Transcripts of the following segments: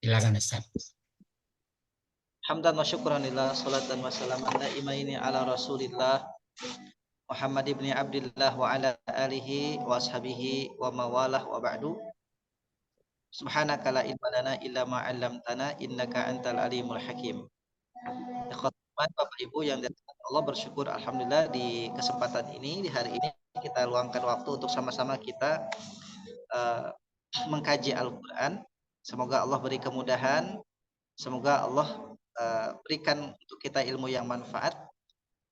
Silakan Ustaz. Hamdan wa syukran lillah, salatan wa salaman daimaini ala Rasulillah Muhammad ibn Abdullah wa ala alihi wa ashabihi wa mawalah wa ba'du. Subhanaka la ilma lana illa ma 'allamtana innaka antal alimul hakim. Ikhwan Bapak Ibu yang dirahmati Allah, bersyukur alhamdulillah di kesempatan ini, di hari ini kita luangkan waktu untuk sama-sama kita mengkaji Al-Qur'an. Semoga Allah beri kemudahan, semoga Allah berikan untuk kita ilmu yang manfaat.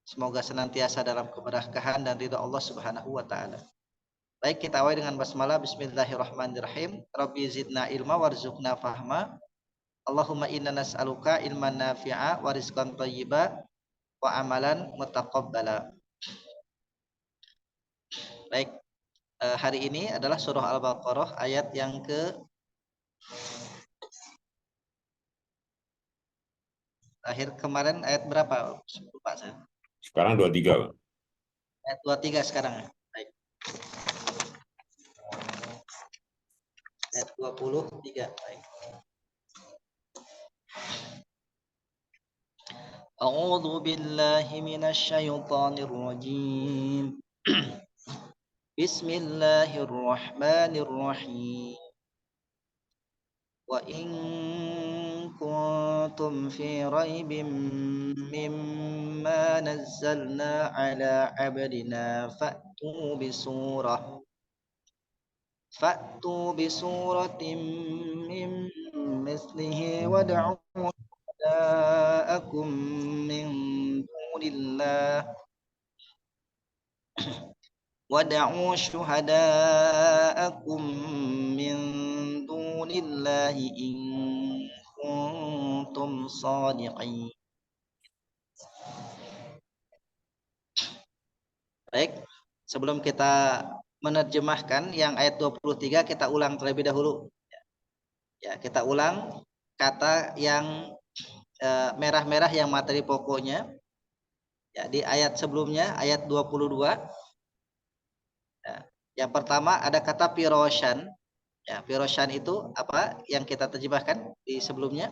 Semoga senantiasa dalam keberkahan dan ridha Allah Subhanahu wa taala. Baik, kita awali dengan basmalah. Bismillahirrahmanirrahim. Rabbi zidna ilma warzuqna fahma. Allahumma inna nas'aluka ilman nafi'a wa rizqan thayyiba wa amalan mutaqabbala. Baik, hari ini adalah surah Al-Baqarah ayat yang akhir kemarin ayat berapa? Lupa saya. Sekarang 23. Ayat 23 sekarang. Baik. Ayat 23. Baik. A'udzu billahi minasy syaithanir rajim. Bismillahirrahmanirrahim. Wa in kuntum fi raibin mimma nazzalna ala 'abdina fa'tu bi suratin min mislihi wad'u shuhada'akum min dunillah wad'u shuhada'akum min dunillahi in kuntum shadiqin. Baik, sebelum kita menerjemahkan yang ayat 23, kita ulang terlebih dahulu. Ya, kita ulang kata yang merah-merah yang materi pokoknya. Ya, di ayat sebelumnya, ayat 22. Ya, yang pertama ada kata piroshan. Ya, piroshan itu apa yang kita terjemahkan di sebelumnya?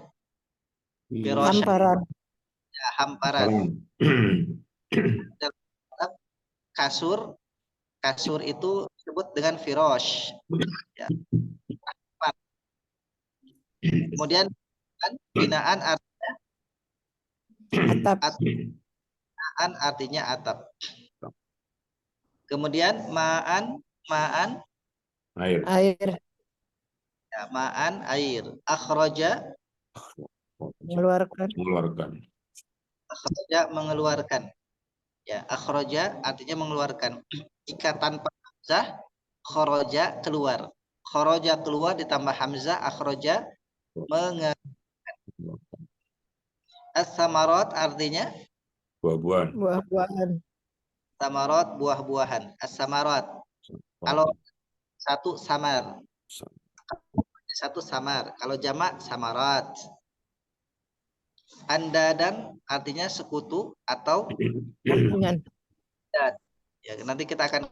Piroshan. Hamparan. Ya, hamparan. Kasur. Kasur itu disebut dengan firosh. Ya. Kemudian binaan artinya Atap. Binaan artinya atap. Kemudian ma'an Air. ya, ma'an air. Akhraja Mengeluarkan. akhraja mengeluarkan. Ya, akhraja artinya mengeluarkan. Jika tanpa hamzah, kharaja keluar. Kharaja keluar ditambah hamzah, akhraja mengeluarkan. As-samarat artinya Buah-buahan. samarat buah-buahan. As-samarat. Kalau satu samar. Satu samar. Kalau jamak samarat. Andadan artinya sekutu atau Gabungan. ya, nanti kita akan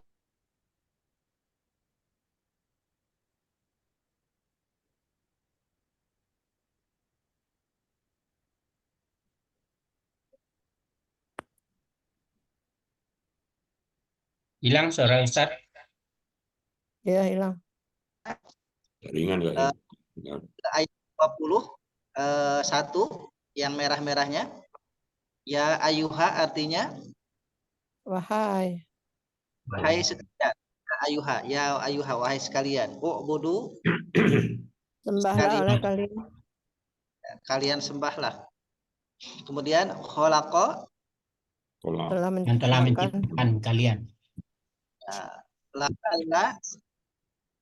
Hilang suara Ustaz. Ya, hilang. Ringan enggak? ayat 21 yang merah-merahnya. Ya ayuha artinya Wahai. wahai sekalian. Ya ayuha, ya ayuha, wahai sekalian. U'budu, Sembahlah oleh kalian. kalian sembahlah. Kemudian khalaqa, Telah Yang telah menciptakan. menciptakan kalian. la'alla,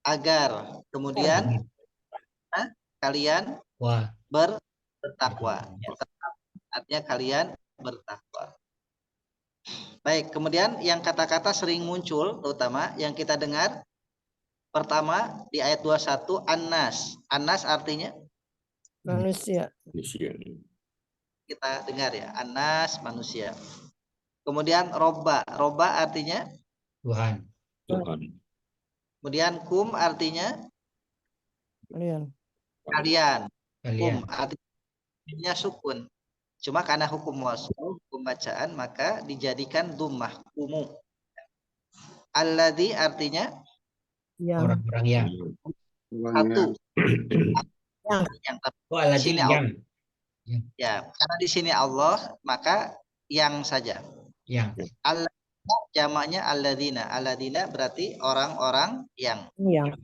agar. Kemudian kalian Wah, bertakwa. Ya, artinya kalian bertakwa. Baik, kemudian yang kata-kata sering muncul, terutama yang kita dengar. Pertama di ayat 21, An-Nas. An-Nas artinya Manusia. kita dengar ya, An-Nas manusia. Kemudian Robba. Robba artinya Tuhan. Kemudian kum artinya Kalian. kalian. Kalian. artinya sukun. Cuma karena hukum wasl, hukum bacaan, maka dijadikan dhammah, kumu. Alladzi artinya Yang. Orang-orang yang. satu. Yang. Yang Oh, di sini alladzi yang. ya, karena di sini Allah, maka yang saja. Yang. Alladzina jamaknya alladzina. Alladzina berarti orang-orang yang. Yang.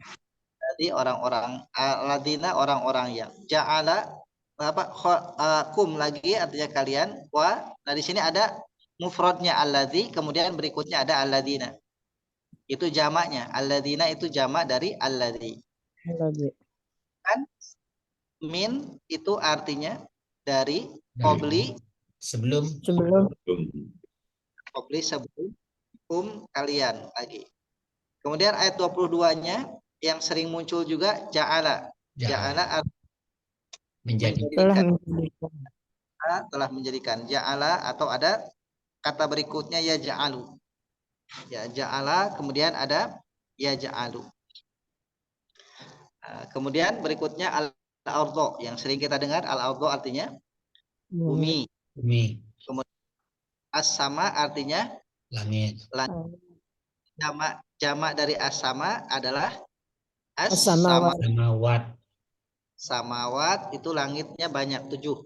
Berarti orang-orang alladzina orang-orang yang. Ja'ala kum lagi artinya kalian. Nah di sini ada mufradnya alladzi, kemudian berikutnya ada alladzina. Itu jamaknya. Alladzina itu jamak dari alladzi. Kan min itu artinya dari qabli Sebelum. Sebelum. sebelum kalian lagi. Kemudian ayat 22-nya yang sering muncul juga ja'ala. Ja'ala Menjadi. telah menjadikan. Ja'ala atau ada kata berikutnya ya ja'alu. Ya ja'ala kemudian ada ya ja'alu. Kemudian berikutnya al-ardh yang sering kita dengar, al-ardh artinya bumi. Bumi. Kemudian as-sama artinya Langit. Jamak dari as-sama adalah As-samawat. Samawat. Samawat itu langitnya banyak 7.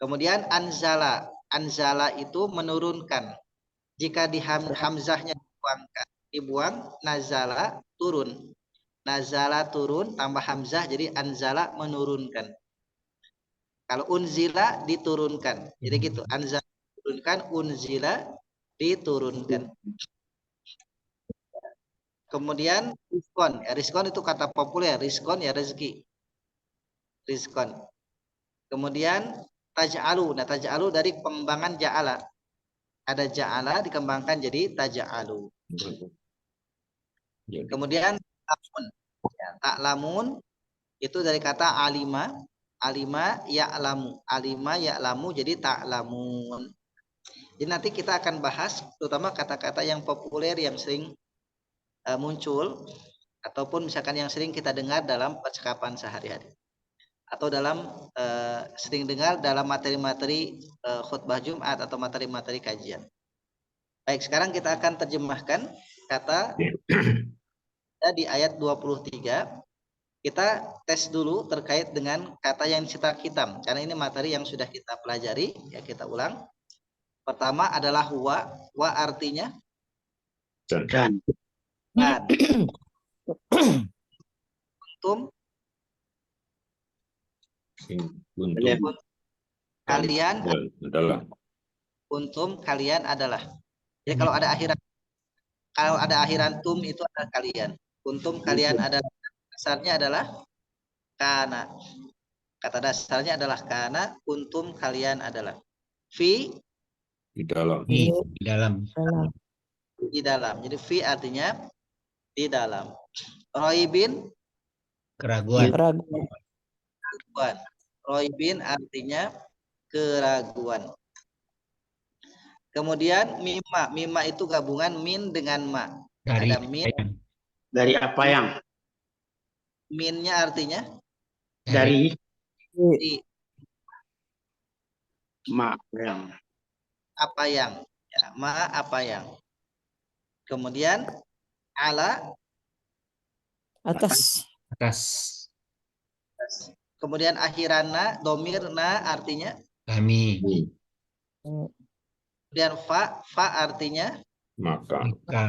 Kemudian anzala. Anzala itu menurunkan. Jika di hamzahnya dibuang, nazala turun. Nazala turun tambah hamzah jadi anzala menurunkan. Kalau unzila diturunkan. Jadi gitu. Anzala diturunkan, unzila diturunkan. Kemudian rizkon. Rizkon itu kata populer. Rizkon ya rezeki. Rizkon. Kemudian taj'alu. Nah taj'alu dari pengembangan ja'ala. Ada ja'ala dikembangkan jadi taj'alu. Kemudian ta'lamun. Ya, ta'lamun itu dari kata alima. Alima ya'lamu. Alima ya'lamu jadi ta'lamun. Jadi nanti kita akan bahas terutama kata-kata yang populer yang sering muncul ataupun misalkan yang sering kita dengar dalam percakapan sehari-hari atau dalam sering dengar dalam materi-materi khutbah Jumat atau materi-materi kajian. Baik, sekarang kita akan terjemahkan kata di ayat 23. Kita tes dulu terkait dengan kata yang dicetak hitam karena ini materi yang sudah kita pelajari, ya kita ulang. Pertama adalah wa. Wa artinya Dan. Kuntum Untuk kalian adalah. Kuntum kalian adalah. Jadi kalau ada akhiran tum itu adalah kalian. Kuntum kalian adalah. Dasarnya adalah kana. Kata dasarnya adalah kana. Kuntum kalian adalah. Fi Di dalam. Di dalam. di dalam. Jadi fi artinya di dalam. Roibin Keraguan. keraguan. Roibin artinya keraguan. Kemudian mima. Mima itu gabungan min dengan ma. Dari. Ada min. Dari apa yang? Minnya artinya Dari di ma yang. apa yang. Ya, ma apa yang. Kemudian ala Atas. Atas. kemudian akhirana domirna artinya Kami. kemudian fa artinya Maka Maka.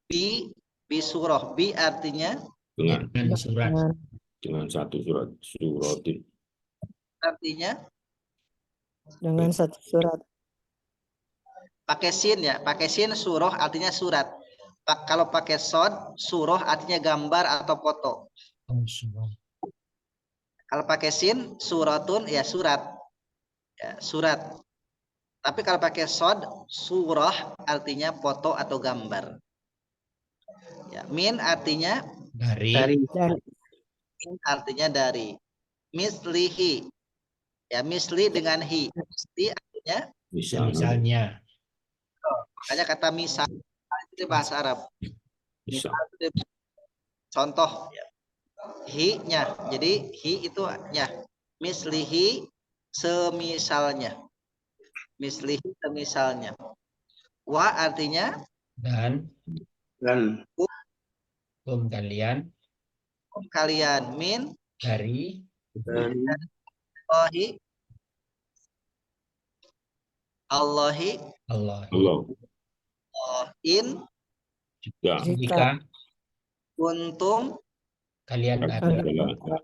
bi surah bi artinya Dengan surat. dengan satu surat artinya Dengan satu surat. pakai sin ya, pakai sin surah artinya surat. Kalau pakai sod surah artinya gambar atau foto. Oh, surat. Kalau pakai sin suratun ya surat. Ya, surat. Tapi kalau pakai sod surah artinya foto atau gambar. Ya, min artinya Dari. artinya dari. Mislihi. Ya, misli dengan hi. Misli artinya Misalnya. makanya kata misal itu bahasa Arab. Bisa. Contoh ya. hi-nya. Jadi hi itu nya. Mislihi semisalnya. Mislihi semisalnya. Wa artinya Dan Dan kalian kalian min dari dari Allahi Allah. Allah. in Jika Jika kuntum kalian kalian adalah adalah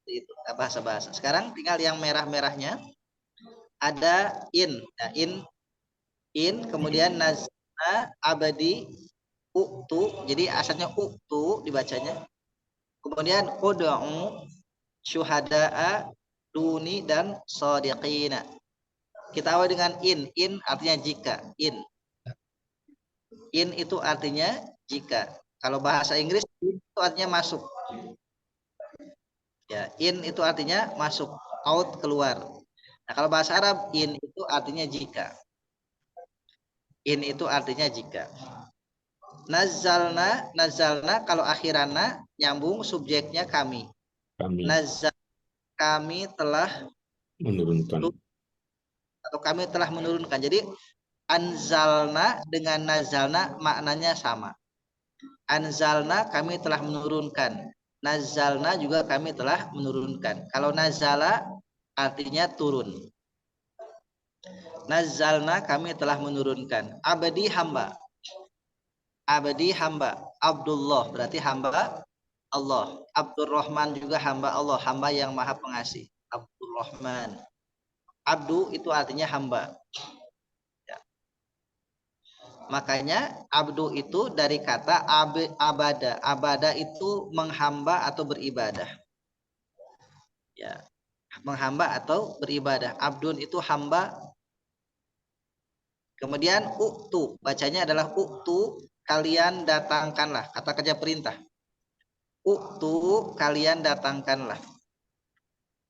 itu bahasa-bahasa. Sekarang tinggal yang merah-merahnya ada in. Nah, in kemudian nazna abadi uktu. Jadi asalnya uktu dibacanya. Kemudian ud'u syuhada'a duni dan shadiqina. Kita awal dengan in. In artinya jika. In itu artinya jika. Kalau bahasa Inggris in itu artinya masuk. Ya, in itu artinya masuk, out keluar. Nah, kalau bahasa Arab in itu artinya jika. In itu artinya jika. Nazalna kalau akhirana nyambung subjeknya kami. kami Nazal kami telah menurunkan atau kami telah menurunkan. Jadi anzalna dengan nazalna maknanya sama. Anzalna kami telah menurunkan. Nazalna juga kami telah menurunkan. Kalau nazala artinya turun. Nazalna kami telah menurunkan. Abadi hamba. Abadi hamba. Abdullah berarti hamba Allah. Abdurrahman juga hamba Allah. Hamba yang maha pengasih. Abdurrahman. Abdu itu artinya hamba. Ya. Makanya abdu itu dari kata abada. Abada itu menghamba atau beribadah. Ya, menghamba atau beribadah. Abdun itu hamba. Kemudian uktu, bacanya adalah uktu, kalian datangkanlah. Kata kerja perintah. Uktu, kalian datangkanlah.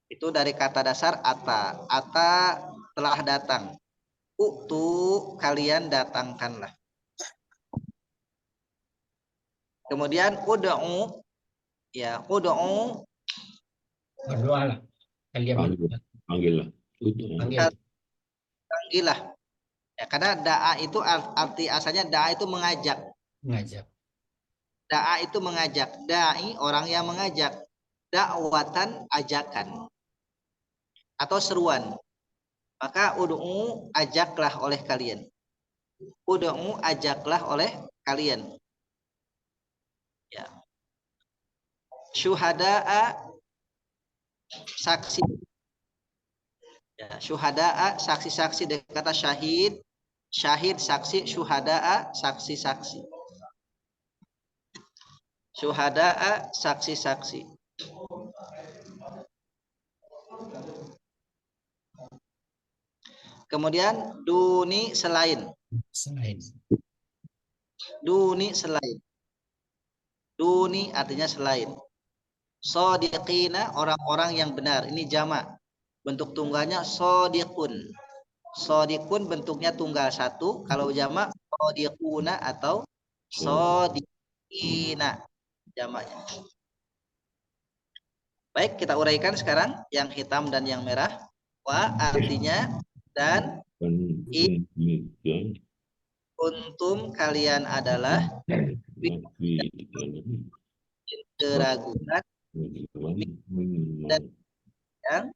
Itu dari kata dasar ata. Ata telah datang. Uktu, kalian datangkanlah. Kemudian ud'u, ya ud'u berdoalah. Kalian panggillah panggil. panggillah. Ya, karena da'a itu arti asalnya da'a itu mengajak. Mengajak. Da'a itu mengajak. Da'i orang yang mengajak. Da'watan ajakan atau seruan. Maka ud'u ajaklah oleh kalian. Ud'u ajaklah oleh kalian. Ya. Syuhada'a saksi. Ya, syuhada'a saksi-saksi dari kata syahid. Syahid saksi, syuhada'a saksi-saksi. Syuhada'a saksi-saksi. Kemudian duni selain. Duni selain. Duni artinya selain. Shodiqina orang-orang yang benar. Ini jamak. Bentuk tunggalnya shodiqun. Shodiqun bentuknya tunggal satu. Kalau jamak shodiquna atau shodiqina jamaknya. Baik, kita uraikan sekarang yang hitam dan yang merah. Wa artinya dan kuntum kalian adalah keraguan dan yang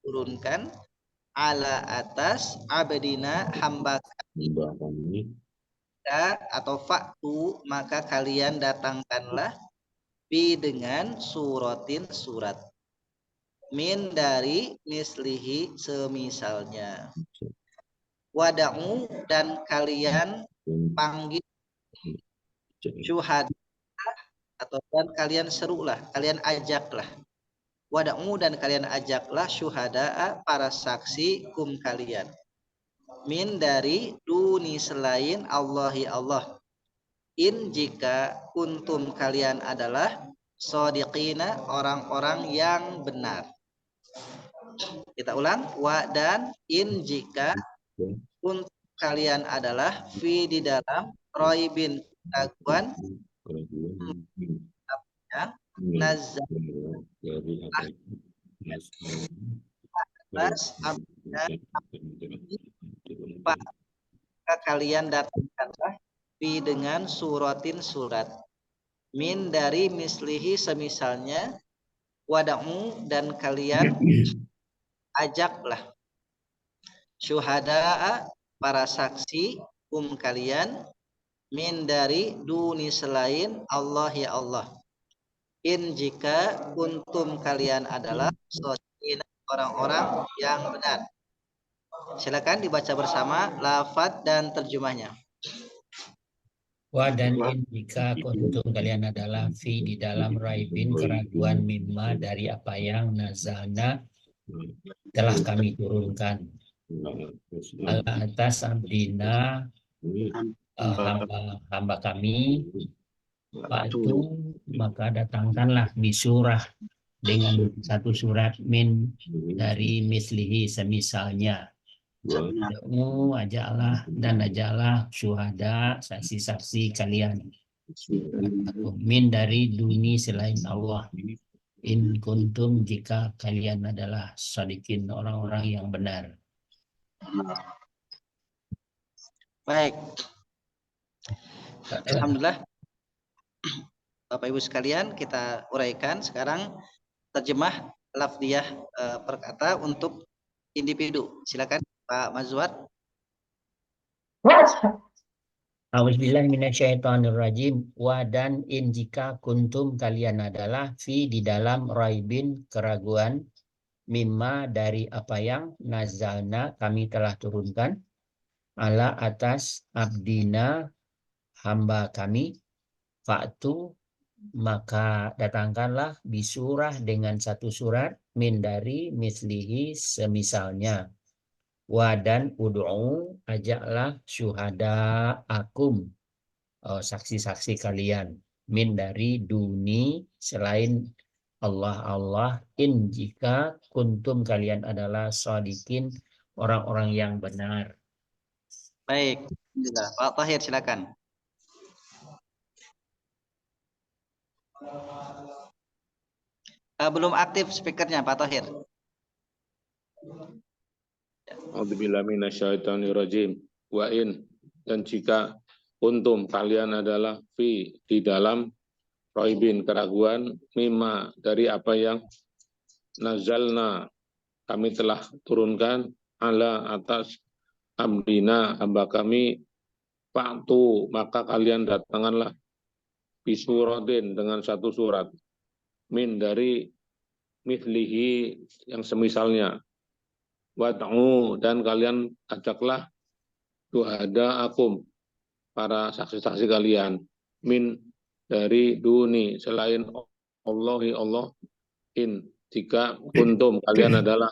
turunkan ala atas abdina hamba kami atau faktu maka kalian datangkanlah bi dengan suratin surat min dari mislihi semisalnya wada'u dan kalian panggil syuhada atau dan kalian serulah, kalian ajaklah. Wada'u dan kalian ajaklah syuhada'a para saksi kum kalian. Min dari duni selain Allahi Allah. In jika kuntum kalian adalah shodiqina orang-orang yang benar. Kita ulang. Wa dan in jika kuntum kalian adalah fi di dalam roibin keraguan keraguan yang min nazar dari apa itu nazar atas maka kalian datangkanlah fi dengan suratin surat min dari mislihi semisalnya wada'u dan kalian ajaklah syuhada'a para saksi kalian min dari duni selain Allah ya Allah in jika kuntum kalian adalah orang-orang yang benar. Silakan dibaca bersama lafaz dan terjemahnya. Wa dan in jika kuntum kalian adalah fi di dalam raibin keraguan mimma dari apa yang nazalna telah kami turunkan ala atas abdina hamba kami Fa'tu maka datangkanlah di surah dengan satu surat min dari mislihi semisalnya. Ajaklah dan ajaklah syuhada saksi-saksi kalian. Min dari duni selain Allah. In kuntum jika kalian adalah shadiqin orang-orang yang benar. Baik. Alhamdulillah. Bapak Ibu sekalian, kita uraikan sekarang terjemah lafdiyah perkata untuk individu. Silakan Pak Mazwar. A'udzubillahi minasyaitonirrajim. Wa dan in jika kuntum kalian adalah fi di dalam raibin keraguan mimma dari apa yang nazalna kami telah turunkan ala atas abdina hamba kami fa'tu maka datangkanlah bisurah dengan satu surat min dari mislihi semisalnya. Wa dan ud'u ajaklah syuhada akum saksi-saksi kalian min dari duni selain Allah in jika kuntum kalian adalah shadiqin orang-orang yang benar. Baik, Pak Tahir silakan. Belum aktif speakernya Pak Tahir. A'udzubillahi minasyaitonirrajim. Wa in dan jika kuntum kalian adalah fi di dalam raibin keraguan mimma dari apa yang nazalna kami telah turunkan ala atas abdina hamba kami fa'tu maka kalian datangkanlah bisuratin dengan satu surat min dari mislihi yang semisalnya wad'u dan kalian ajaklah syuhada akum para saksi-saksi kalian min dari duni selain Allah in jika kuntum kalian adalah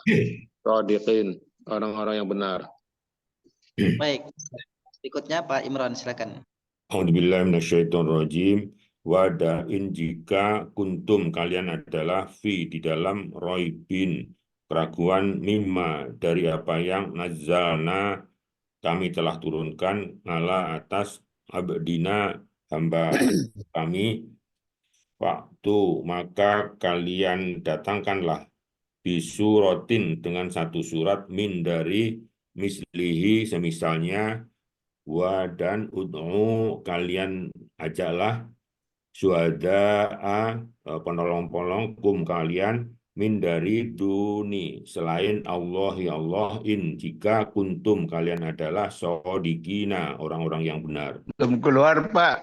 shadiqin orang-orang yang benar. Baik. Berikutnya Pak Imran silakan. A'udzubillahi minasyaitonirrajim. Wada in jika kuntum kalian adalah fi di dalam raibin keraguan mimma dari apa yang nazalna kami telah turunkan ala atas abdina hamba kami waktu maka kalian datangkanlah bisuratin dengan satu surat min dari mislihi semisalnya wa dan ud'u kalian ajaklah syuhada'a penolong-penolong kum kalian min dari duni selain Allah ya Allah in jika kuntum kalian adalah shodiqina orang-orang yang benar. Belum keluar Pak.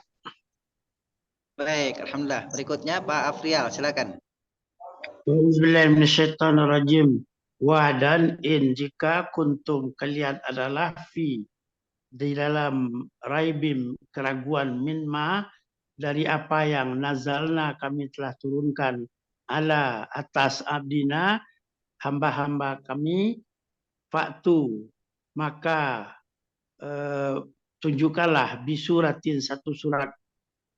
Baik, alhamdulillah. Berikutnya Pak Afrial silakan. Bismillahirrahmanirrahim. Wa dan in jika kuntum kalian adalah fi di dalam raibim keraguan minma dari apa yang nazalna kami telah turunkan ala atas abdina hamba-hamba kami faktu maka tunjukkanlah bisuratin satu surat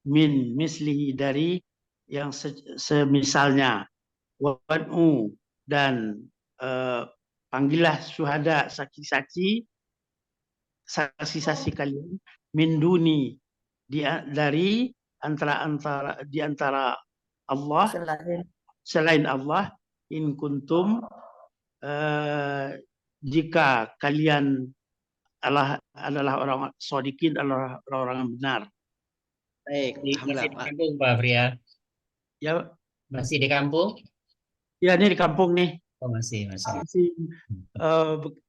min mislihi dari yang semisalnya wad'u dan panggillah syuhada saksi-saksi kalian min duni dari antara Allah selain Allah, in kuntum, jika kalian adalah orang sodikin, adalah orang yang benar. Baik, Masih alhamdulillah, di Pak. kampung, Pak Fria? Ya, Masih di kampung? ya ini di kampung nih. Oh, masih. Masih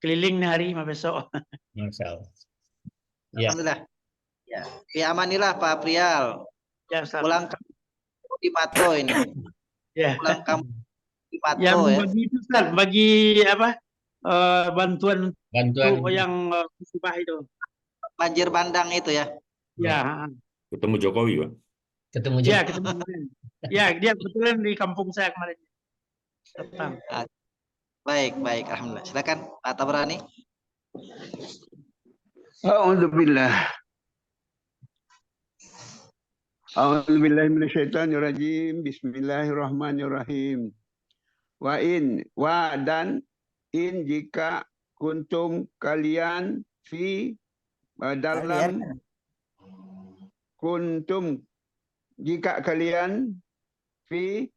keliling nih hari sama besok. Masya Allah. Ya. Alhamdulillah. Ya, ya amanilah Pak Prial. Ya, Ustaz. Pulang kampung di Mato ini. Ya. Pulang kampung di Mato Yang ya. bagi itu, Ustaz, bagi apa? Bantuan untuk yang musibah itu. Banjir bandang itu ya. Ya. Ketemu Jokowi, Pak. Ketemu Ya, Jokowi. ketemu kemarin. Ya, dia kebetulan di kampung saya kemarin. Datang. Baik, alhamdulillah. Silakan Pak Tabrani. A'udzubillahi minasyaitonirrajim. Bismillahirrahmanirrahim. Wa dan in jika kuntum kalian fi dalam kuntum jika kalian fi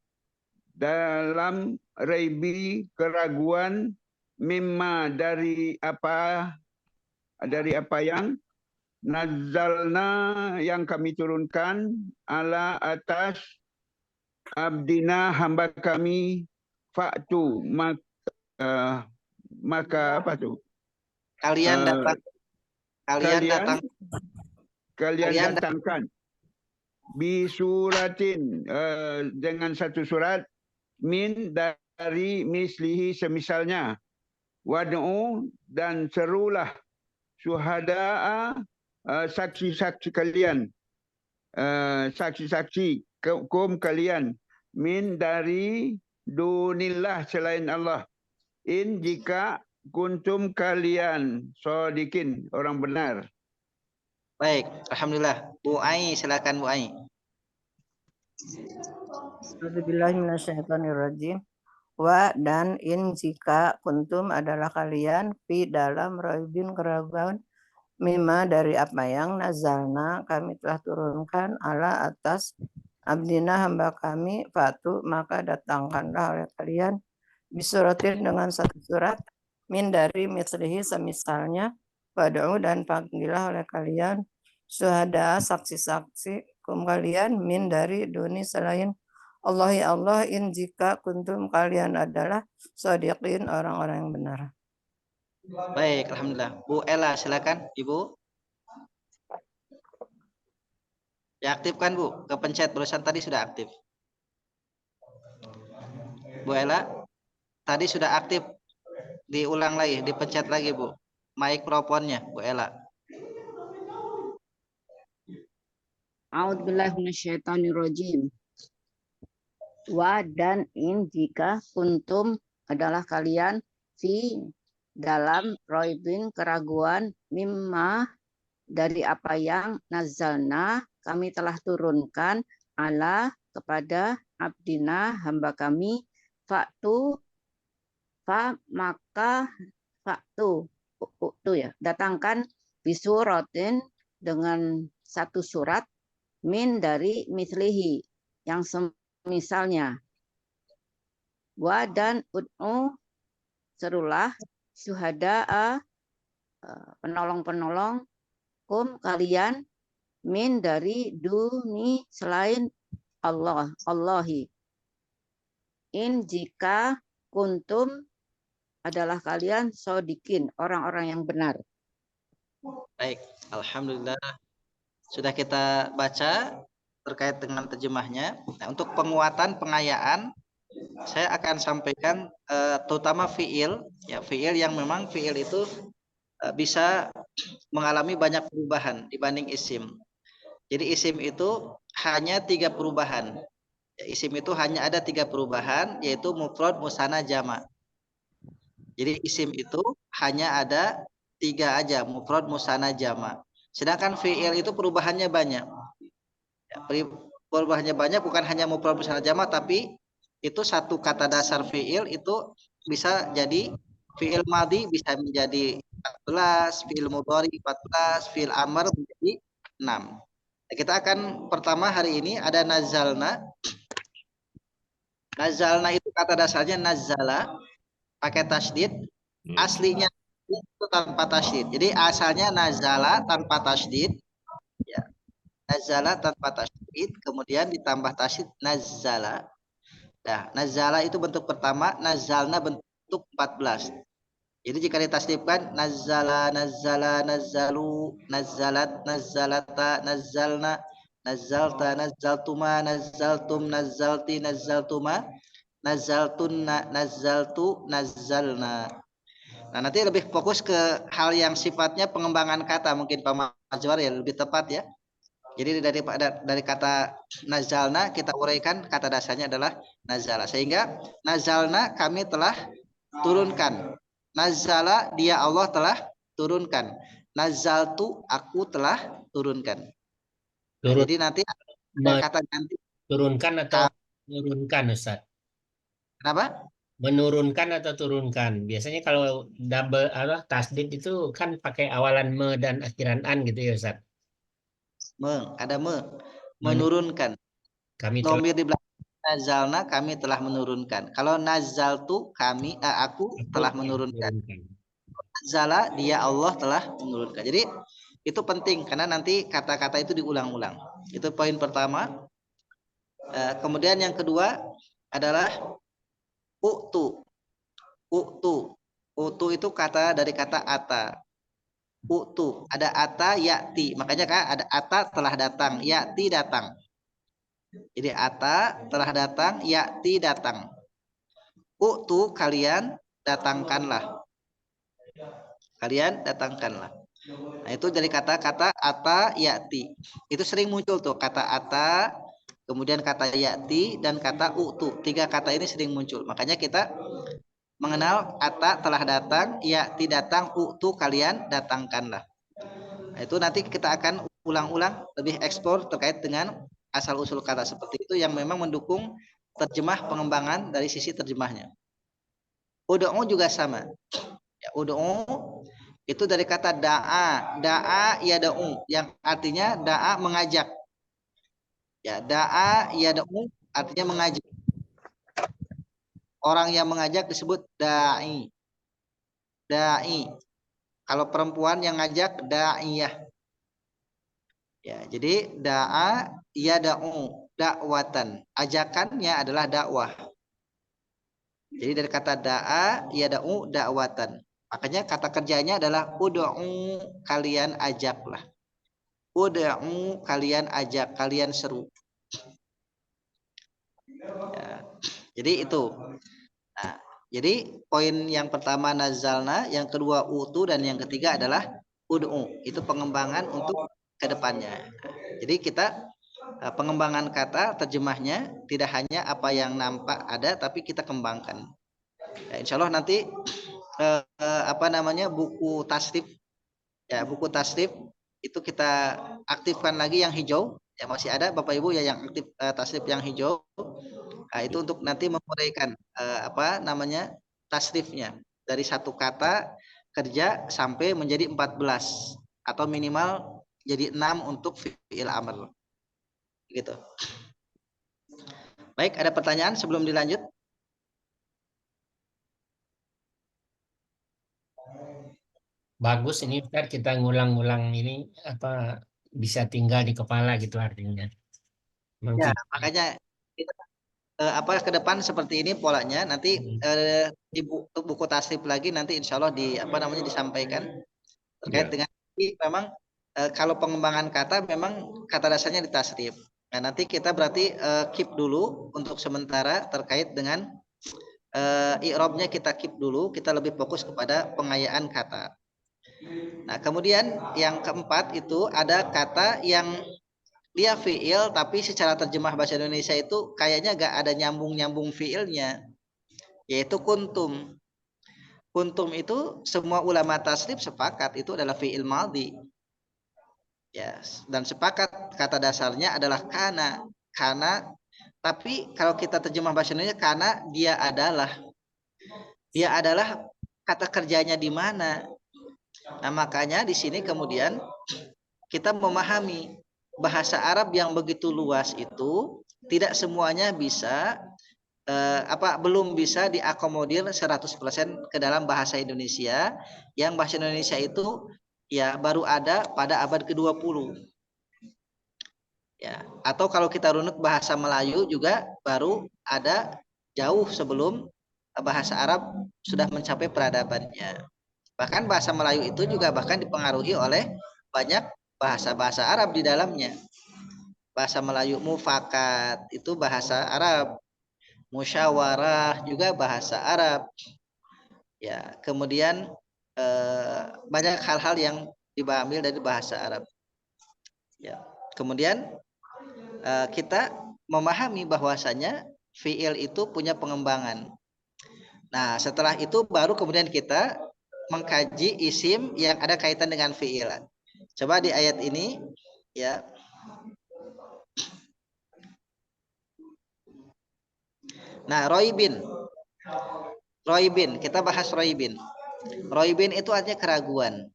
dalam raibi keraguan mimma dari apa yang nazzalna yang kami turunkan ala atas abdina hamba kami fa'tu maka apa tuh? Kalian datangkan bisuratin dengan satu surat min dari mislihi semisalnya, wad'u dan serulah syuhada'a saksi-saksi kalian, saksi-saksi kaum kalian min dari dunillah selain Allah, in jika kuntum kalian shodikin orang benar. Baik, alhamdulillah. Bu Ai, silakan Bu Ai. Bismillahirrahmanirrahim. Wa dan in jika kuntum adalah kalian fi dalam raibin keraguan mimma dari apa yang nazalna kami telah turunkan ala atas abdina hamba kami fatu maka datangkanlah oleh kalian bisuratin dengan satu surat min dari mislihi semisalnya, wad'u dan panggillah oleh kalian syuhada saksi-saksi kum kalian min dari duni selain Allah ya Allah in jika kuntum kalian adalah shodiqin orang-orang yang benar. Baik, alhamdulillah. Bu Ella, silakan, Ibu. Ya, aktifkan Bu, kepencet barusan tadi sudah aktif. Bu Ella, tadi sudah aktif. Diulang lagi, dipencet lagi Bu. Mikrofonnya, Bu Ella. A'udzubillahi minasyaitonirrajim. Wa dan in jika kuntum adalah kalian fi dalam roibin keraguan mimma dari apa yang nazalna kami telah turunkan ala kepada abdina hamba kami faktu maka faktu ya datangkan bisuratin dengan satu surat min dari mislihi yang misalnya, wa dan ud'u serulah syuhada'a penolong-penolong kum kalian min dari duni selain Allah, Allahi. In jika kuntum adalah kalian shodikin orang-orang yang benar. Baik, alhamdulillah sudah kita baca terkait dengan terjemahnya. Nah, untuk penguatan pengayaan saya akan sampaikan terutama fiil ya, fiil yang memang fiil itu bisa mengalami banyak perubahan dibanding isim. Jadi isim itu hanya 3 perubahan. Ya, isim itu hanya ada 3 perubahan, yaitu mufrad, musanna, jama'. Jadi isim itu hanya ada 3 aja, mufrad, musanna, jama'. Sedangkan fiil itu perubahannya banyak. Perubahannya banyak, bukan hanya mufrad musanna jama', tapi itu satu kata dasar fiil itu bisa jadi fiil madhi bisa menjadi 14, fiil mudhari 14, fiil amr menjadi 6. Kita akan pertama hari ini ada nazalna. Nazalna itu kata dasarnya nazala pakai tasydid. Aslinya itu tanpa tasydid. Jadi asalnya nazala tanpa tasydid. Ya. Nazala tanpa tasydid, kemudian ditambah tasydid nazala. Nah, nazala itu bentuk pertama, nazalna bentuk 14. Jadi jika ditasydidkan nazala, nazala, nazalu, nazalat, nazalata, nazalna, nazalta, nazaltuma, nazaltum, nazalti, nazaltuma, nazaltunna, nazaltu, nazalna. Nah, nanti lebih fokus ke hal yang sifatnya pengembangan kata, mungkin Pak Mazwar ya lebih tepat ya. Jadi dari kata nazalna kita uraikan kata dasarnya adalah nazala. Sehingga nazalna kami telah turunkan. Nazala dia Allah telah turunkan. Nazaltu aku telah turunkan. Nah, jadi nanti ada kata ganti. Turunkan atau menurunkan, Ustaz? Kenapa? Menurunkan atau turunkan. Biasanya kalau double tasdid itu kan pakai awalan me dan akhiran an gitu ya, Ustaz. Ada menurunkan. Kami Domir di belakang nazalna kami telah menurunkan. Kalau nazaltu kami aku telah menurunkan. Nazala dia Allah telah menurunkan. Jadi itu penting karena nanti kata-kata itu diulang-ulang. Itu poin pertama. Kemudian yang kedua adalah utu. Utu itu kata dari kata ata. Utu ada ata yati. Makanya kan ada ata telah datang, yati datang. Jadi ata telah datang, yati datang. Utu kalian datangkanlah. Kalian datangkanlah. Nah, itu dari kata-kata ata yati. Itu sering muncul tuh kata ata, kemudian kata yati dan kata utu. 3 kata ini sering muncul. Makanya kita mengenal ata telah datang, yati datang, utu kalian datangkanlah. Nah, itu nanti kita akan ulang-ulang lebih eksplor terkait dengan asal usul kata seperti itu yang memang mendukung terjemah pengembangan dari sisi terjemahnya. Ud'u juga sama. Ya, ud'u itu dari kata da'a, da'a yad'u yang artinya da'a mengajak. Ya, da'a yad'u artinya mengajak. Orang yang mengajak disebut da'i. Da'i. Kalau perempuan yang ngajak da'iyah. Ya, jadi da'a yad'u dakwatan. Ajakannya adalah dakwah. Jadi dari kata da'a yad'u dakwatan. Makanya kata kerjanya adalah ud'u kalian ajaklah. Ud'u kalian ajak, kalian seru. Ya, jadi itu. Nah, jadi poin yang pertama nazalna, yang kedua utu dan yang ketiga adalah ud'u. Itu pengembangan untuk kedepannya. Jadi kita pengembangan kata terjemahnya tidak hanya apa yang nampak ada tapi kita kembangkan. Ya, insya Allah nanti buku tasrif ya, buku tasrif itu kita aktifkan lagi yang hijau ya, masih ada Bapak Ibu ya yang aktif tasrif yang hijau. Nah, itu untuk nanti menguraikan tasrifnya dari satu kata kerja sampai menjadi 14 atau minimal jadi 6 untuk fi'il amr. Gitu. Baik, ada pertanyaan sebelum dilanjut? Bagus ini Ustaz, kita ngulang-ngulang ini bisa tinggal di kepala gitu artinya. Ya, makanya kita, ke depan seperti ini polanya nanti di buku tasrif lagi nanti insya Allah disampaikan terkait dengan memang kalau pengembangan kata memang kata dasarnya di tasrif. Nah, nanti kita berarti keep dulu untuk sementara terkait dengan i'rabnya kita keep dulu, kita lebih fokus kepada pengayaan kata. Nah, kemudian yang keempat itu ada kata yang dia fi'il tapi secara terjemah bahasa Indonesia itu kayaknya gak ada nyambung-nyambung fi'ilnya, yaitu kuntum. Kuntum itu semua ulama tasrif sepakat itu adalah fi'il madhi. Ya, dan sepakat kata dasarnya adalah kana. Kana, tapi kalau kita terjemah bahasa Indonesia kana dia adalah kata kerjanya di mana. Nah, makanya di sini kemudian kita memahami bahasa Arab yang begitu luas itu tidak semuanya bisa belum bisa diakomodir 100% ke dalam bahasa Indonesia, yang bahasa Indonesia itu ya baru ada pada abad ke-20. Ya, atau kalau kita runut bahasa Melayu juga baru ada jauh sebelum bahasa Arab sudah mencapai peradabannya. Bahkan bahasa Melayu itu juga bahkan dipengaruhi oleh banyak bahasa-bahasa Arab di dalamnya. Bahasa Melayu mufakat itu bahasa Arab. Musyawarah juga bahasa Arab. Ya, kemudian banyak hal-hal yang diambil dari bahasa Arab. Ya, kemudian kita memahami bahwasanya fiil itu punya pengembangan. Nah, setelah itu baru kemudian kita mengkaji isim yang ada kaitan dengan fiil. Coba di ayat ini ya. Nah, roibin, kita bahas roibin. Roibin itu artinya keraguan.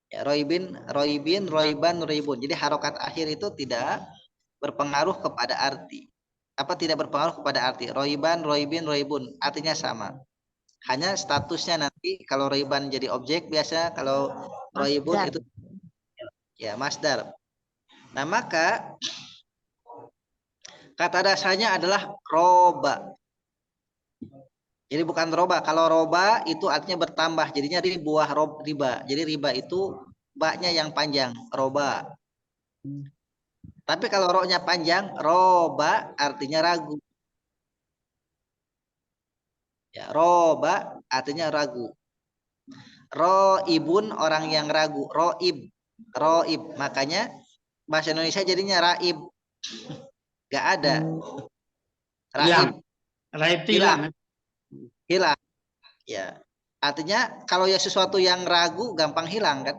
Ya, roibin, roiban, roibun. Jadi harokat akhir itu tidak berpengaruh kepada arti. Tidak berpengaruh kepada arti. Roiban, roibin, roibun artinya sama. Hanya statusnya nanti kalau roiban jadi objek biasa, kalau roibun itu ya masdar. Nah, maka kata dasarnya adalah roba. Jadi bukan roba. Kalau roba itu artinya bertambah. Jadinya ribuah riba. Jadi riba itu baknya yang panjang. Roba. Tapi kalau ro-nya panjang, roba artinya ragu. Ya, roba artinya ragu. Roibun orang yang ragu. Roib. Makanya bahasa Indonesia jadinya raib. Gak ada. Raib. Hilang. Ya. Artinya kalau ya sesuatu yang ragu gampang hilang kan?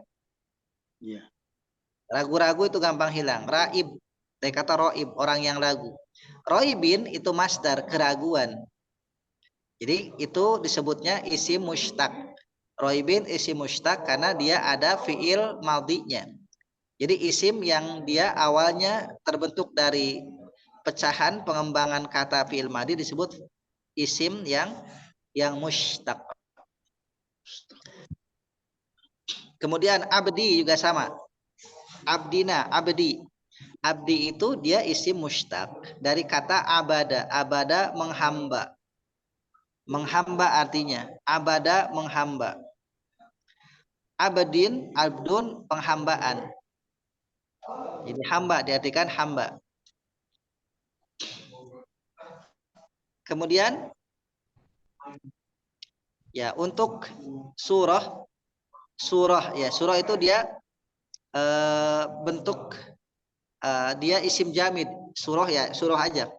Iya. Ragu-ragu itu gampang hilang. Raib. Dari kata roib, orang yang ragu. Roibin itu masdar, keraguan. Jadi itu disebutnya isim mushtaq. Roibin isim mushtaq karena dia ada fiil maldinya. Jadi isim yang dia awalnya terbentuk dari pecahan pengembangan kata fiil madi disebut isim yang mushtaq. Kemudian abdi juga sama. Abdina, abdi. Abdi itu dia isim mushtaq dari kata abada. Abada menghamba. Menghamba artinya. Abada menghamba. Abdin, abdun penghambaan. Jadi hamba diartikan hamba. Kemudian ya untuk surah itu dia bentuk dia isim jamid. Surah aja.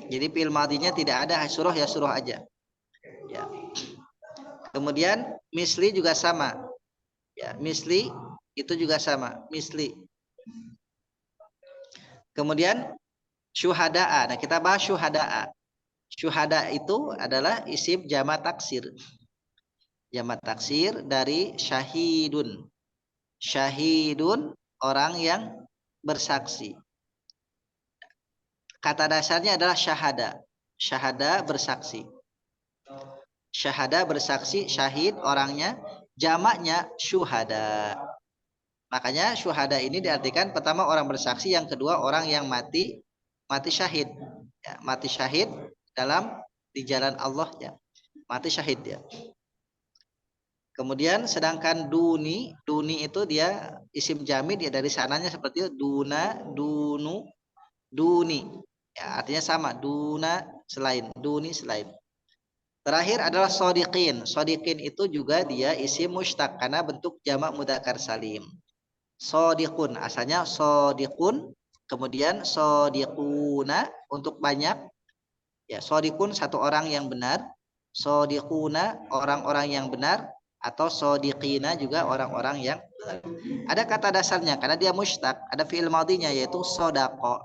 Jadi fi'il madinya tidak ada surah aja. Ya. Kemudian misli juga sama. Ya, misli itu juga sama, misli. Kemudian syuhada'a. Nah, kita bahas syuhada'a. Syuhada itu adalah isim jamak taksir. Jamak taksir dari syahidun. Syahidun orang yang bersaksi. Kata dasarnya adalah syahada. Syahada bersaksi. Syahada bersaksi, syahid orangnya, jamaknya syuhada. Makanya syuhada ini diartikan pertama orang bersaksi, yang kedua orang yang mati syahid. Ya, mati syahid di jalan Allah ya. Mati syahid ya. Kemudian sedangkan duni itu dia isim jamid ya, dari sananya seperti itu, duna, dunu, duni. Ya, artinya sama, duna selain, duni selain. Terakhir adalah sodiqin. Sodiqin itu juga dia isim mushtaq karena bentuk jamak mudzakkar salim. Sodiqun asalnya sodiqun, kemudian sodiquna untuk banyak. Ya, sodiqun satu orang yang benar, sodiquna orang-orang yang benar, atau sodiqina juga orang-orang yang benar. Ada kata dasarnya karena dia mushtaq, ada fi'il madhinya yaitu sodaqo.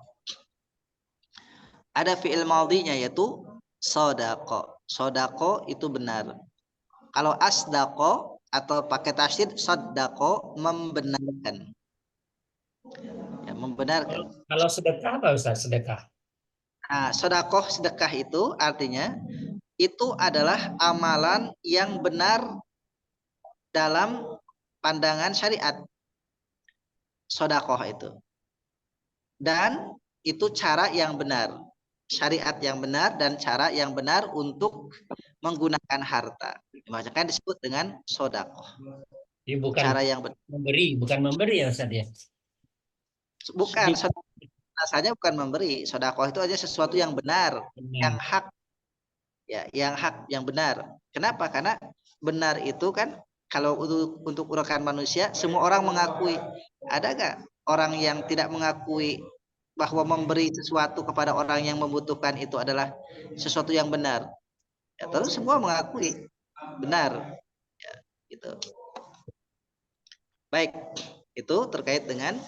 Ada fi'il madhinya yaitu sodaqo. Sodaqo itu benar. Kalau asdaqo atau pakai tasydid saddaqo membenarkan. Ya, membenarkan. Kalau sedekah apa Ustaz? Sedekah. Nah, sodakoh sedekah itu artinya itu adalah amalan yang benar dalam pandangan syariat. Sodakoh itu. Dan itu cara yang benar. Syariat yang benar dan cara yang benar untuk menggunakan harta. Makanya disebut dengan sodakoh. Jadi bukan Cara yang benar. bukan memberi ya Ustaz ya. Bukan, rasanya bukan memberi. Sodakoh itu aja sesuatu yang benar, yang hak. Ya, yang hak, yang benar. Kenapa? Karena benar itu kan kalau untuk rekan manusia semua orang mengakui. Ada gak orang yang tidak mengakui bahwa memberi sesuatu kepada orang yang membutuhkan itu adalah sesuatu yang benar? Ya, terus semua mengakui benar. Ya, gitu. Baik, itu terkait dengan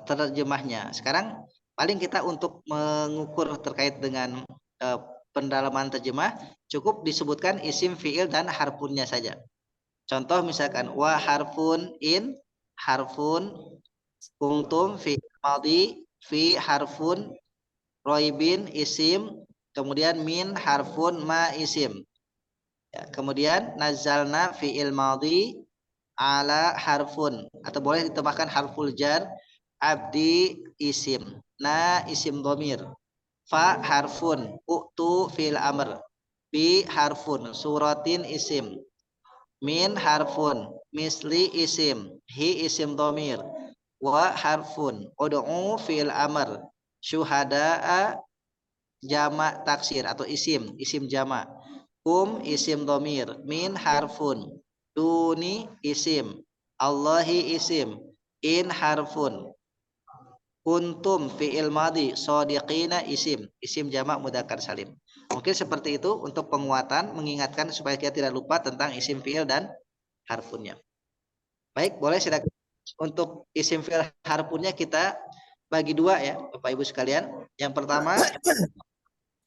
terjemahnya. Sekarang paling kita untuk mengukur terkait dengan pendalaman terjemah cukup disebutkan isim, fiil dan harfunnya saja. Contoh misalkan wa harfun in harfun kuntum fi madhi fi harfun roibin isim, kemudian min harfun ma isim. Ya, kemudian nazalna fiil madhi ala harfun, atau boleh ditambahkan harful jar, abdi isim, na isim domir, fa harfun, uktu fil amr, bi harfun, suratin isim, min harfun, misli isim, hi isim domir, wa harfun, ud'u fil amr, syuhada'a jama taksir atau isim jama, isim domir, min harfun, duni isim, Allahi isim, in harfun, kuntum fi'il madhi, shodiqina isim jamak mudzakkar salim. Mungkin seperti itu untuk penguatan, mengingatkan supaya kita tidak lupa tentang isim fi'il dan harfunnya. Baik, boleh silakan. Untuk isim fi'il harfunnya kita bagi dua ya Bapak Ibu sekalian. Yang pertama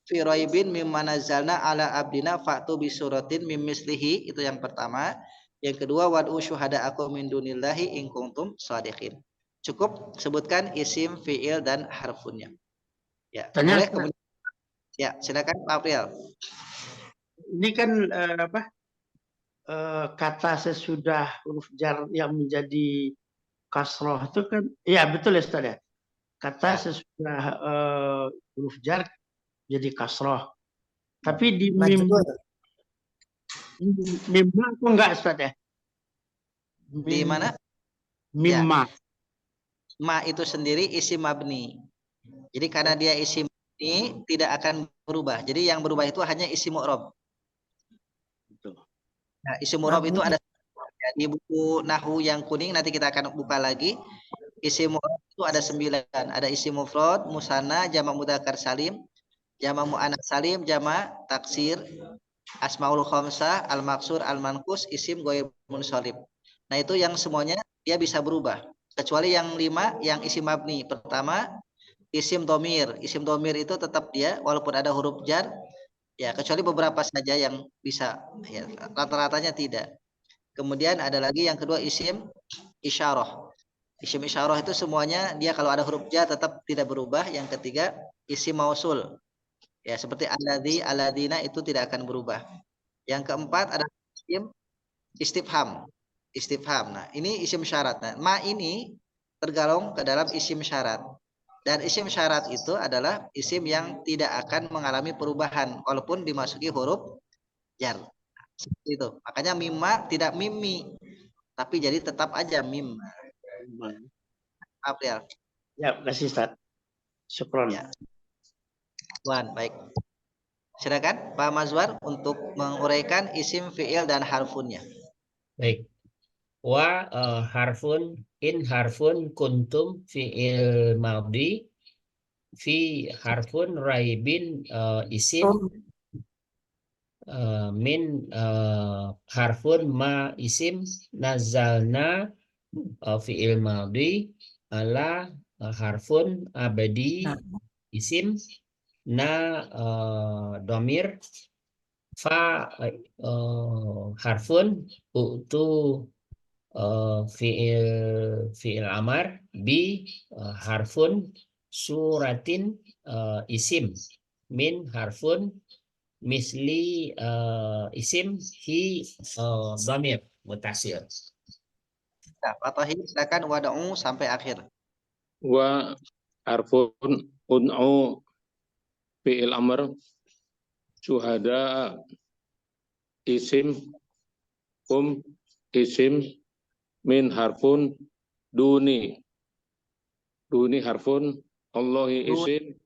fi raibin mimma nazzalna ala abdina fa'tu bi suratin mim mislihi, itu yang pertama. Yang kedua wad'u syuhada'akum min dunillahi in kuntum shadiqin. Cukup sebutkan isim, fiil dan harfunnya. Ya, boleh kemudian. Ya, silakan Pak April. Ini kan kata sesudah huruf jar yang menjadi kasroh itu kan, ya betul ya Ustaz ya. Kata sesudah huruf jar jadi kasroh. Tapi di mimma itu enggak Ustaz ya? Di mana? Mimma. Ya. Ma itu sendiri isim mabni. Jadi karena dia isim mabni tidak akan berubah. Jadi yang berubah itu hanya isim mu'rab. Nah, isim mu'rab itu ada di buku Nahwu yang kuning, nanti kita akan buka lagi. Isim mu'rab itu ada 9. Ada isim mufrad, musanna, jamak mudzakkar salim, jamak muannats salim, jamak taksir, asmaul khamsah, al maksur, al manqus, isim ghair munsharif. Nah, itu yang semuanya dia bisa berubah. Kecuali yang 5 yang isim mabni. Pertama, isim domir. Isim domir itu tetap dia walaupun ada huruf jar, ya kecuali beberapa saja yang bisa, ya, rata-ratanya tidak. Kemudian ada lagi yang kedua isim isyarah. Isim isyarah itu semuanya dia kalau ada huruf jar tetap tidak berubah. Yang ketiga isim mausul. Ya seperti alladzi, alladzina itu tidak akan berubah. Yang keempat ada isim istifham. Istifham. Nah, ini isim syarat. Nah, ma ini tergolong ke dalam isim syarat. Dan isim syarat itu adalah isim yang tidak akan mengalami perubahan walaupun dimasuki huruf jar. Seperti itu. Makanya mimma tidak mimi, tapi jadi tetap aja mim. April. Ya, kasih Ustaz. Syukron. Ya. Tuan, baik. Silakan Pak Mazwar untuk menguraikan isim, fiil dan harfunnya. Baik. Wa harfun in harfun kuntum fi'il madhi fi harfun raibin isim min harfun ma isim nazalna fi'il madhi ala harfun abadi isim na domir fa harfun utu fi'il amar, bi harfun suratin isim, min harfun misli isim, hi dhamir mutasil. Nah, Pak Tahir silakan wada'u sampai akhir. Wa harfun un'u fi'il amr, syuhada isim, kum isim, min harfun duni harfun, Allahi isim,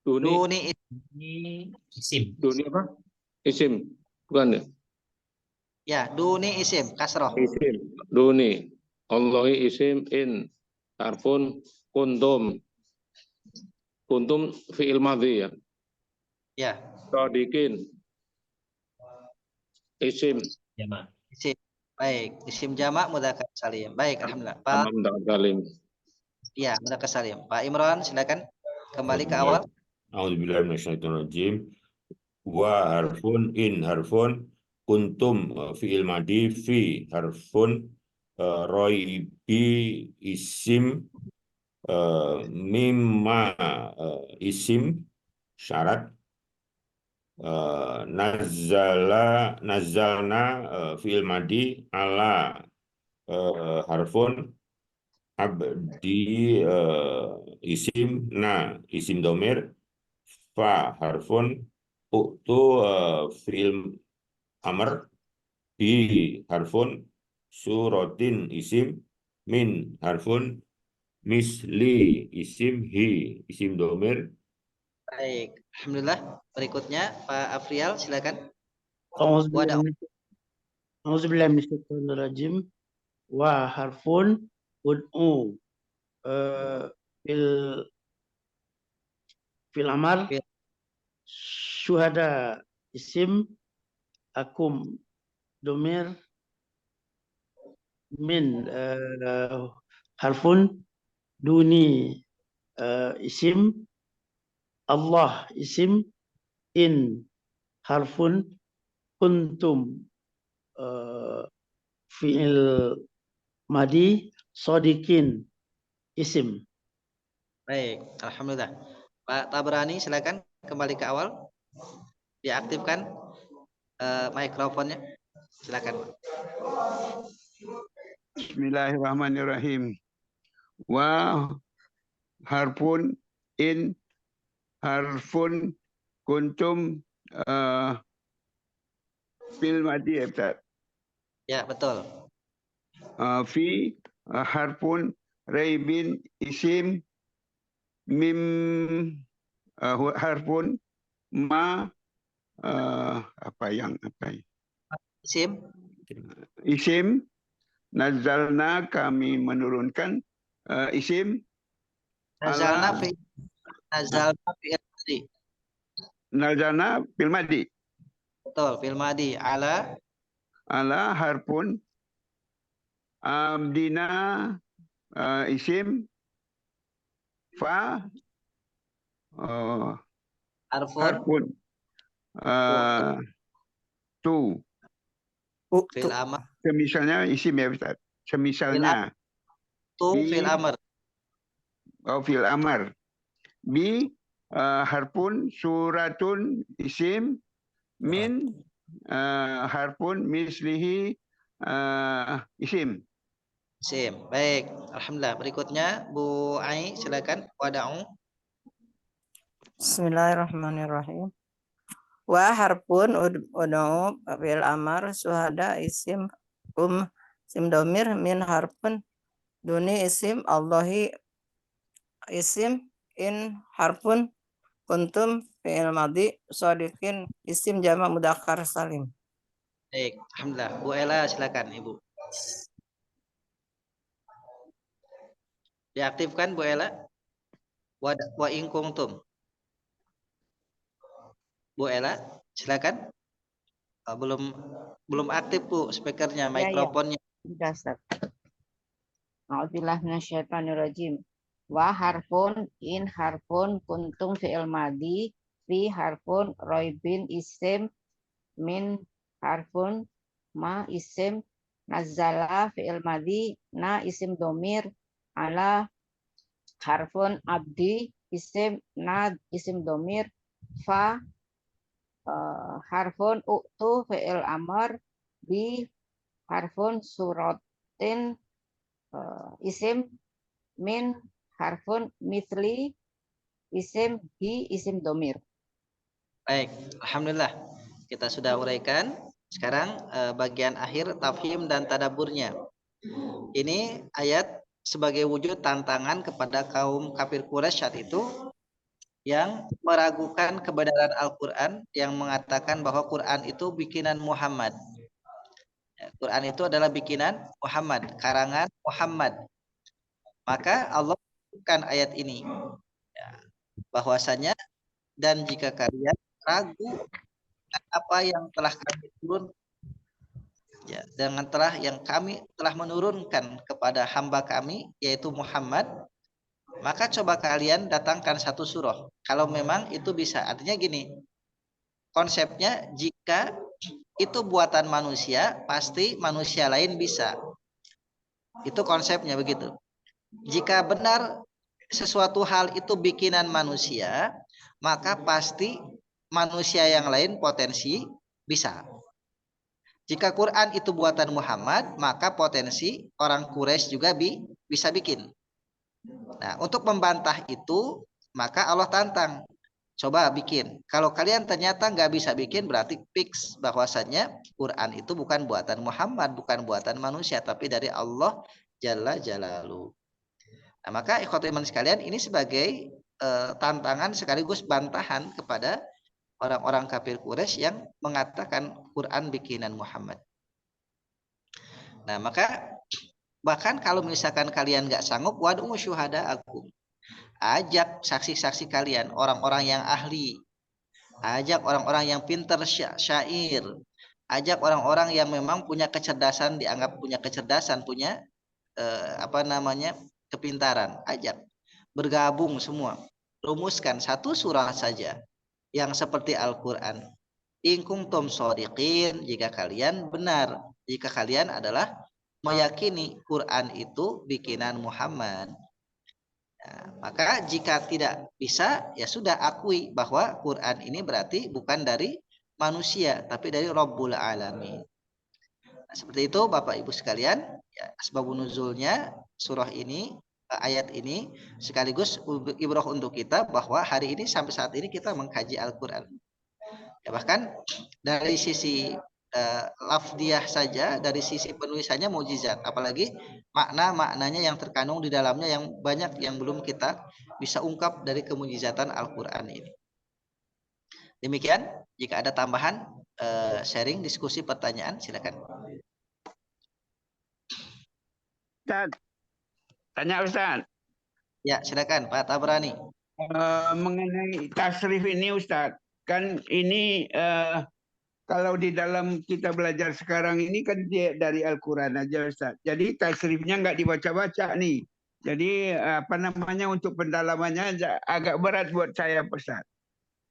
Duni Ini isim. duni apa? Isim, bukan ya? ya, duni isim kasroh. Isim, duni, Allahi isim, in harfun kuntum fi'il madhi ya. Ya, Sadiqin isim, Jama. isim. Baik, isim jamak mudzakkar salim. Baik, alhamdulillah. Pak, tamam salim. ya, mudzakkar salim. Pak Imran silakan kembali ke awal. A'udzubillahi minasyaitonirrajim. Wa harfun, in harfun, kuntum fi'il madi, fi harfun, roibi isim, mimma isim syarat, nazalna fi'il madi, ala harfun, abdi isim, na isim domir, fa harfun, uktu fi'il amr, bi harfun, suratin isim, min harfun, misli isim, hi isim domir. Baik, alhamdulillah. Berikutnya Pak Afrial silakan. Auzubillahi minasyaitonirrajim. Wa harfun ud'u fil amar, Fil. syuhada isim, akum domir, min harfun, duni isim, Allah isim, in harfun, kuntum fi'il madi, sodikin isim. Baik, alhamdulillah. Pak Tabrani silakan kembali ke awal. Diaktifkan mikrofonnya. Silakan. Bismillahirrahmanirrahim. Wa harfun, in harfun, kuntum fil madi ya Ustaz. Ya, betul. Fi harfun, raibin isim, mim harfun, ma apa yang Isim. isim, nazalna kami menurunkan isim, Nazalna ala fi nazalna fi'il madi. nazalna fil madi, Betul, fil madi ala ala harfun, abdina isim, fa harfun harfun, tu fil amar. semisalnya isim ya Ustaz. Semisalnya Tu bi fil amar. fil amar, bi harfun, suratun isim, min harfun, mislihi isim. Isim. Baik, alhamdulillah. Berikutnya Bu Ai silakan wada'u. Bismillahirrahmanirrahim. Wa harpun ud'u fil amar, syuhada isim, isim domir, min harpun, duni isim, Allahi isim, in harpun, kuntum fi'il madi, sadiqin isim jamak mudzakkar salim. Baik, alhamdulillah. Bu Ella silakan Ibu. Diaktifkan Bu Ella. Wa in kuntum. Bu Ella silakan. Belum aktif Bu speakernya, mikrofonnya. Sudah, Ustaz. A'udzubillahi minasyaitonirrajim. Wa harfun, in harfun, kuntum fi'il madi, fi harfun, roibin isim, min harfun, ma isim, Nazala fi'il madhi, na isim domir, ala harfun abdi, isim na isim domir, fa harfun uktu fi'il amar, bi harfun suratin isim, min harfun mithli, isim hi isim domir. Baik, alhamdulillah kita sudah uraikan. Sekarang bagian akhir tafhim dan tadaburnya. Ini ayat sebagai wujud tantangan kepada kaum kafir Quraisy saat itu yang meragukan kebenaran Al-Quran, yang mengatakan bahwa Quran itu bikinan Muhammad. Quran itu adalah bikinan Muhammad, karangan Muhammad. Maka Allah menyebutkan ayat ini, bahwasanya dan jika kalian ragu apa yang telah kami turun, dengan yang kami telah menurunkan kepada hamba kami yaitu Muhammad, maka coba kalian datangkan satu surah. Kalau memang itu bisa, artinya gini, konsepnya jika itu buatan manusia, pasti manusia lain bisa. Itu konsepnya begitu. Jika benar sesuatu hal itu bikinan manusia, maka pasti manusia yang lain potensi bisa. Jika Quran itu buatan Muhammad, maka potensi orang Quraisy juga bisa bikin. Nah, untuk membantah itu, maka Allah tantang. Coba bikin. Kalau kalian ternyata nggak bisa bikin, berarti fix bahwasannya Quran itu bukan buatan Muhammad, bukan buatan manusia, tapi dari Allah Jalla Jalaluhu. Nah, maka ikhwatul iman sekalian, ini sebagai tantangan sekaligus bantahan kepada orang-orang kafir Quraisy yang mengatakan Quran bikinan Muhammad. Nah, maka bahkan kalau misalkan kalian nggak sanggup, wad'u syuhada'akum, ajak saksi-saksi kalian, orang-orang yang ahli, ajak orang-orang yang pintar syair, ajak orang-orang yang memang punya kecerdasan, dianggap punya kecerdasan, punya kepintaran, ajak bergabung semua, rumuskan satu surah saja yang seperti Al-Quran. In kuntum shodiqin, jika kalian benar, jika kalian adalah meyakini Quran itu bikinan Muhammad. Nah, maka jika tidak bisa, ya sudah akui bahwa Quran ini berarti bukan dari manusia, tapi dari Rabbul Alamin. Nah, seperti itu Bapak Ibu sekalian, ya, asbabun nuzulnya surah ini, ayat ini, sekaligus ibrah untuk kita bahwa hari ini sampai saat ini kita mengkaji Al-Quran. Ya, bahkan dari sisi lafdiyah saja, dari sisi penulisannya mukjizat, apalagi maknanya yang terkandung di dalamnya yang banyak yang belum kita bisa ungkap dari kemujizatan Al-Quran ini. Demikian, jika ada tambahan sharing, diskusi, pertanyaan, silakan. Ustaz, tanya Ustaz. Ya, silakan Pak Tabrani. Mengenai tasrif ini Ustaz, kan ini kalau di dalam kita belajar sekarang ini kan dia dari Al-Quran aja Ustaz. Jadi tasrifnya nggak dibaca-baca nih. Jadi untuk pendalamannya agak berat buat saya Ustaz.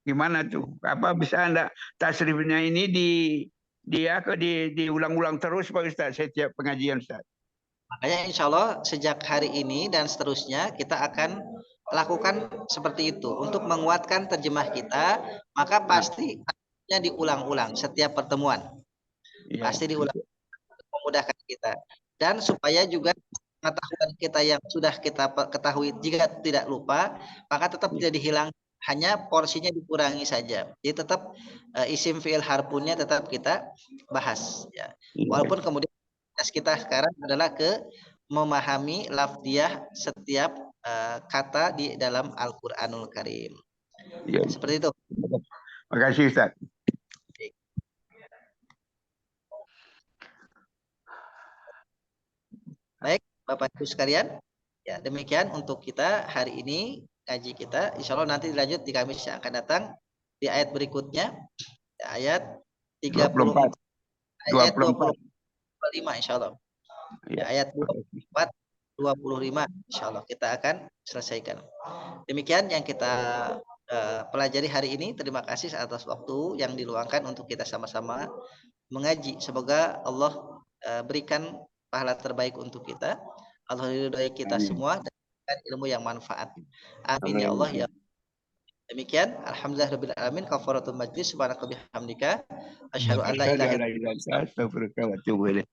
Gimana tuh? Apa bisa Anda tasrifnya ini diulang-ulang terus Pak Ustaz setiap pengajian Ustaz? Makanya insya Allah sejak hari ini dan seterusnya kita akan lakukan seperti itu untuk menguatkan terjemah kita, maka pasti diulang-ulang setiap pertemuan. Ya. Pasti diulang, memudahkan kita. Dan supaya juga pengetahuan kita yang sudah kita ketahui jika tidak lupa, maka tetap tidak dihilang, hanya porsinya dikurangi saja. Jadi tetap isim fi'il harpunnya tetap kita bahas. Ya. Walaupun kemudian kita sekarang adalah memahami lafdiyah setiap kata di dalam Al-Quranul Karim. Ya. Seperti itu. Terima kasih Ustaz. Baik, Bapak Ibu sekalian, ya demikian untuk kita hari ini ngaji kita. Insya Allah nanti dilanjut di Kamis yang akan datang di ayat berikutnya, ya, ayat 30, 24, ayat 25 insya Allah. Ya, ayat 24, 25 insya Allah kita akan selesaikan. Demikian yang kita pelajari hari ini. Terima kasih atas waktu yang diluangkan untuk kita sama-sama mengaji. Semoga Allah berikan pahala terbaik untuk kita. Allah ridhoi kita semua dan berikan ilmu yang manfaat. Amin ya Allah ya. Demikian, alhamdulillah alamin, kafaratul majlis, subhanaka bihamdika, asyhadu an la ilaha illa anta, Astaghfirullah wa atubu ilaik.